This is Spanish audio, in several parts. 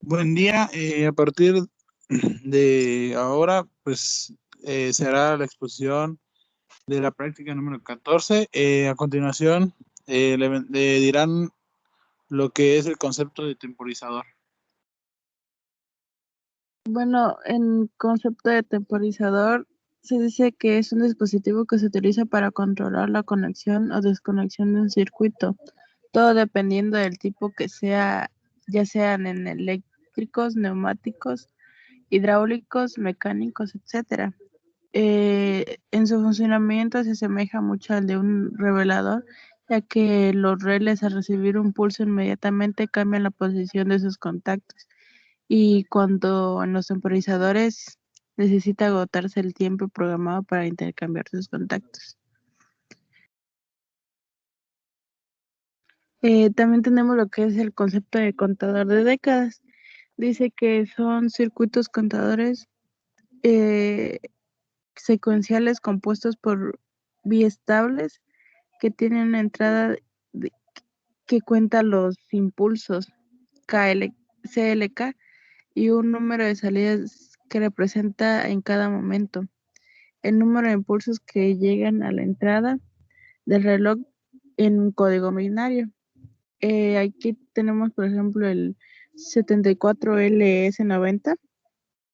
Buen día. A partir de ahora, pues será la exposición de la práctica número 14. A continuación, le dirán lo que es el concepto de temporizador. Bueno, en concepto de temporizador se dice que es un dispositivo que se utiliza para controlar la conexión o desconexión de un circuito, todo dependiendo del tipo que sea, ya sean en eléctricos, neumáticos, hidráulicos, mecánicos, etcétera. En su funcionamiento se asemeja mucho al de un revelador, ya que los relés al recibir un pulso inmediatamente cambian la posición de sus contactos y cuando en los temporizadores necesita agotarse el tiempo programado para intercambiar sus contactos. También tenemos lo que es el concepto de contador de décadas. Dice que son circuitos contadores eh, secuenciales compuestos por biestables que tienen una entrada de- que cuenta los impulsos CLK y un número de salidas que representa en cada momento el número de impulsos que llegan a la entrada del reloj en un código binario. Aquí tenemos, por ejemplo, el 74LS90,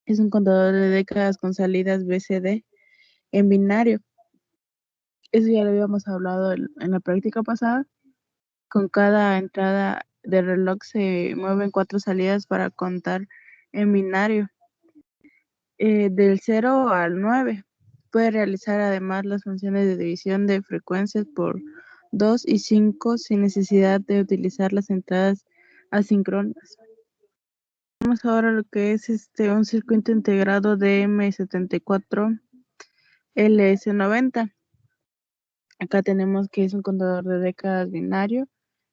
es un contador de décadas con salidas BCD en binario. Eso ya lo habíamos hablado en la práctica pasada. Con cada entrada del reloj se mueven 4 salidas para contar en binario, del 0 al 9. Puede realizar además las funciones de división de frecuencias por 2 y 5 sin necesidad de utilizar las entradas asíncronas. Vamos ahora a lo que es un circuito integrado de M74LS90. Acá tenemos que es un contador de décadas binario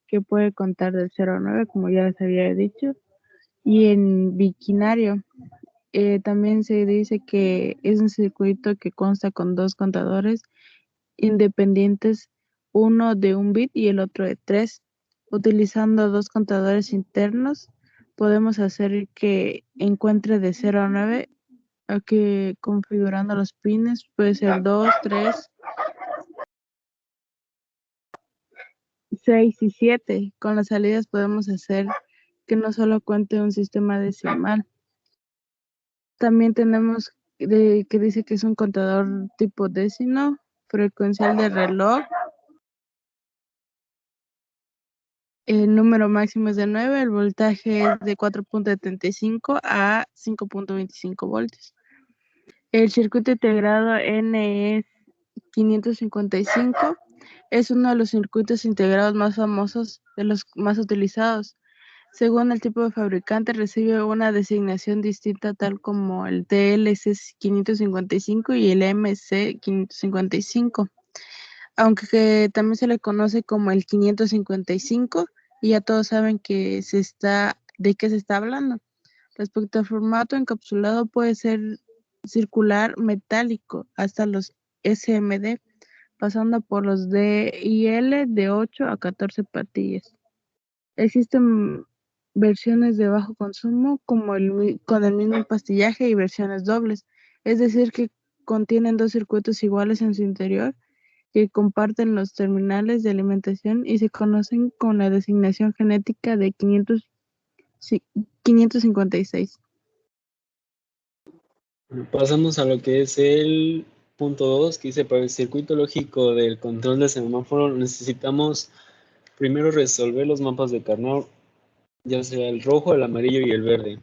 que puede contar del 0 a 9, como ya les había dicho, y en biquinario. También se dice que es un circuito que consta con dos contadores independientes, uno de un bit y el otro de 3. Utilizando dos contadores internos, podemos hacer que encuentre de 0 a 9, que configurando los pines puede ser 2, 3, 6 y 7. Con las salidas podemos hacer que no solo cuente un sistema decimal. También tenemos que dice que es un contador tipo décimo, frecuencial de reloj. El número máximo es de 9, el voltaje es de 4.75 a 5.25 voltios. El circuito integrado NE555 es uno de los circuitos integrados más famosos, de los más utilizados. Según el tipo de fabricante, recibe una designación distinta, tal como el TLC 555 y el MC 555, aunque también se le conoce como el 555, y ya todos saben de qué se está hablando. Respecto al formato, encapsulado puede ser circular, metálico, hasta los SMD, pasando por los DIL de 8 a 14 patillas. Existen versiones de bajo consumo como con el mismo pastillaje y versiones dobles, es decir, que contienen dos circuitos iguales en su interior que comparten los terminales de alimentación y se conocen con la designación genética de 556. Pasamos a lo que es el punto 2, que dice: para el circuito lógico del control de semáforo necesitamos primero resolver los mapas de Carnot, ya sea el rojo, el amarillo y el verde.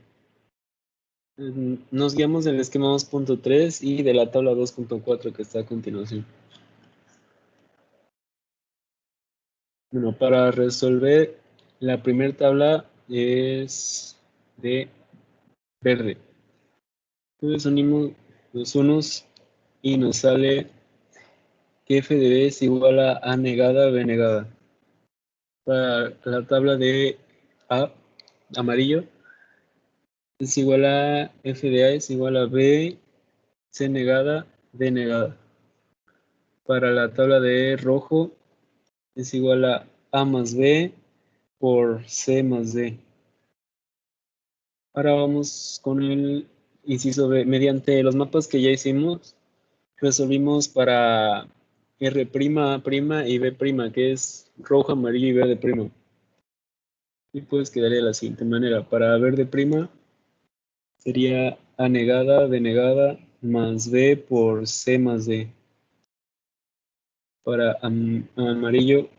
Nos guiamos del esquema 2.3 y de la tabla 2.4 que está a continuación. Bueno, para resolver la primera tabla es de verde. Entonces unimos los unos y nos sale que f de b es igual a a negada b negada. Para la tabla de A, amarillo, es igual a f de a es igual a b c negada d negada. Para la tabla de rojo es igual a más b por c más d. Ahora vamos con el inciso B. Mediante los mapas que ya hicimos, resolvimos para R', prima y B', que es rojo, amarillo y verde primo. Y pues quedaría de la siguiente manera. Para verde prima sería A negada, B negada, más B por C más D. Para amarillo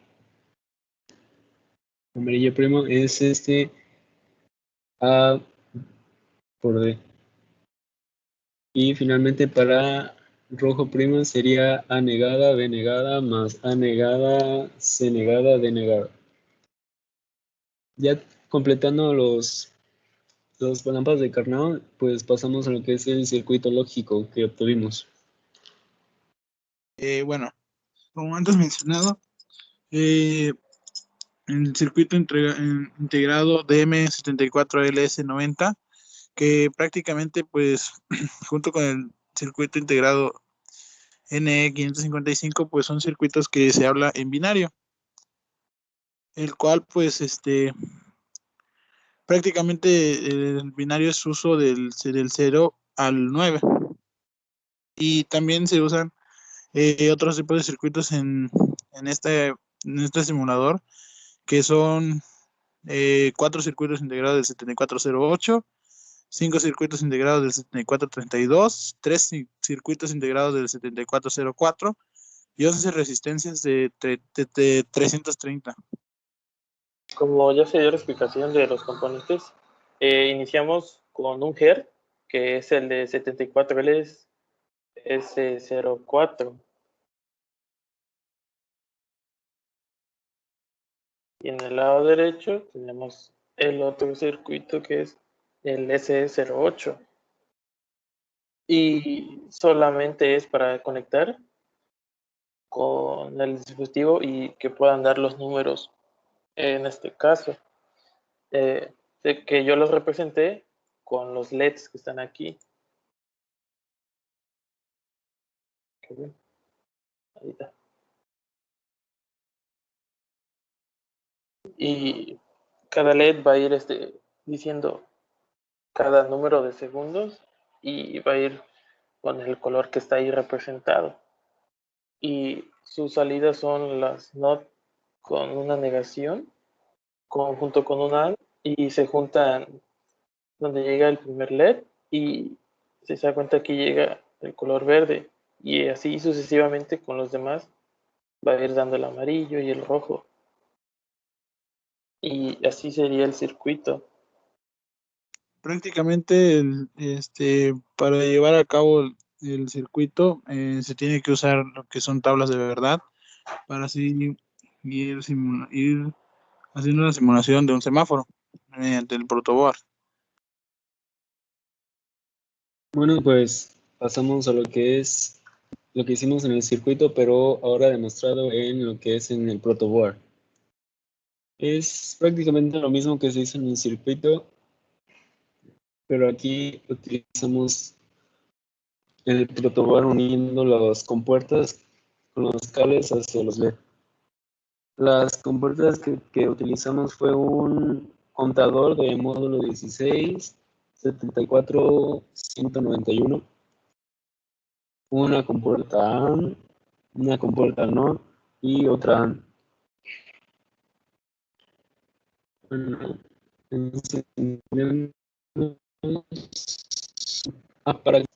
primo es A por D. Y finalmente para rojo primo sería A negada, B negada, más A negada, C negada, D negada. Ya completando los lámparas de Carnot, pues pasamos a lo que es el circuito lógico que obtuvimos. Bueno, como antes mencionado, el circuito integrado DM74LS90, que prácticamente pues junto con el circuito integrado NE555 pues son circuitos que se habla en binario, el cual pues prácticamente el binario es uso del 0 al 9, y también se usan otros tipos de circuitos en este simulador, que son 4 circuitos integrados del 7408, 5 circuitos integrados del 7432, 3 circuitos integrados del 7404 y 11 resistencias de 330. Como ya se dio la explicación de los componentes, iniciamos con un GER, que es el de 74LS04. Y en el lado derecho tenemos el otro circuito, que es el S08. Y solamente es para conectar con el dispositivo y que puedan dar los números en este caso. Que yo los representé con los LEDs que están aquí. Ahí está. Y cada LED va a ir diciendo cada número de segundos y va a ir con el color que está ahí representado. Y sus salidas son las NOT con una negación, junto con un AND, y se juntan donde llega el primer LED y se da cuenta que llega el color verde, y así sucesivamente con los demás va a ir dando el amarillo y el rojo, y así sería el circuito. Prácticamente para llevar a cabo el circuito se tiene que usar lo que son tablas de verdad para así ir haciendo una simulación de un semáforo mediante el protoboard. Bueno, pues pasamos a lo que hicimos en el circuito, pero ahora demostrado en lo que es en el protoboard. Es prácticamente lo mismo que se hizo en el circuito, pero aquí utilizamos el protoboard uniendo las compuertas con los cables hacia los LED. Las compuertas que utilizamos fue un contador de módulo 16, 74, 191, una compuerta AND, una compuerta NOT y otra AND. Bueno, encendemos para que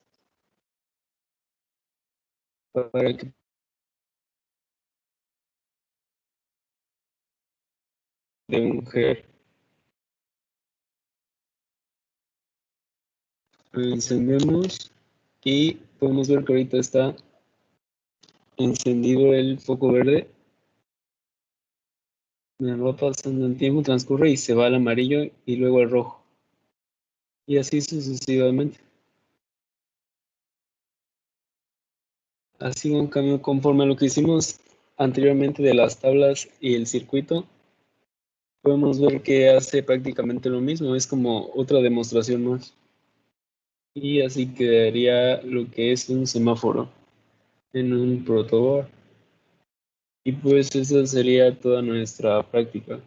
de un GER. Lo encendemos y podemos ver que ahorita está encendido el foco verde. Me va pasando el tiempo, transcurre y se va al amarillo y luego al rojo. Y así sucesivamente. Así un cambio conforme a lo que hicimos anteriormente de las tablas y el circuito. Podemos ver que hace prácticamente lo mismo, es como otra demostración más. Y así quedaría lo que es un semáforo en un protoboard. Y pues esa sería toda nuestra práctica.